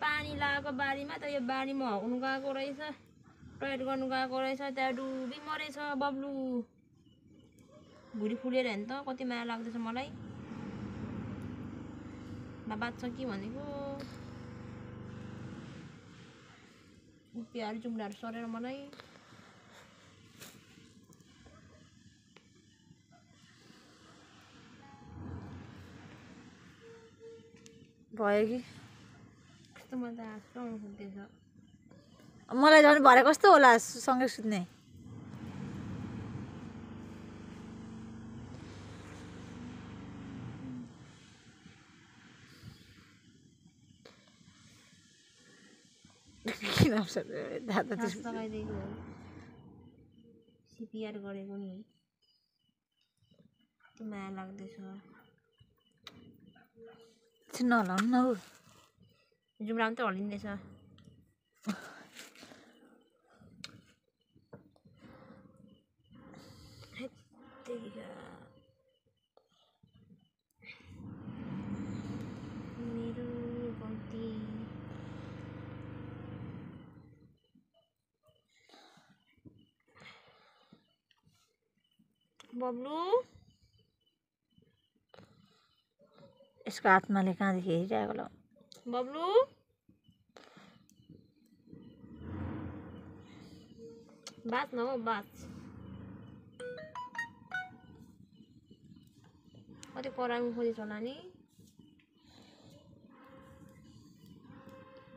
पानी लागेको बारीमा त यो बारीमा हग्नु गएको रहेछ टोयलेट गर्नु गएको रहेछ त्यहाँ डुबी मरेछ बब्लु भुँडी फुलेर हेर्नु त कति माया लाग्दैछ मलाई बाँच्छ कि भनेको उपियाहरू जुम्लाहरू सरेर मलाई भयो कि कस्तो मजा आउनु खोज्दैछ मलाई झन् भरे कस्तो होला सँगै सुत्ने किन दादा लगाइदिएको हो सिपिआर गरेको नि कति माया लाग्दैछ नहलाउनु न हौ जुम्लामा त हल्लिँदैछ मेरो गल्ती बब्लु यसको आत्माले कहाँदेखि हेरिरहेको होला बब्लु बाँच न हौ बाँच कति कराउनु खोजेछ होला नि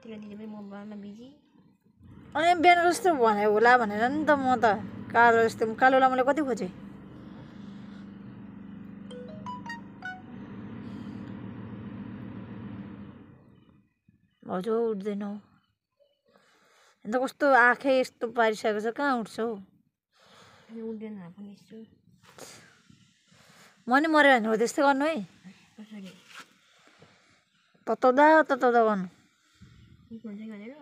त्यसलाई दिदी पनि मोबाइलमा बिजी अनि बिहान जस्तो भने होला भनेर नि त म त कालो जस्तो कालोलाई मैले कति खोजेँ हजुर उठ्दैनौ अन्त कस्तो आँखै यस्तो पारिसकेको छ कहाँ उठ्छ हौ उठ्दैन पनि यस्तो म नि मऱ्यो भने हो त्यस्तै गर्नु है कसरी तताउँदा गर्नु हुन्छ भनेर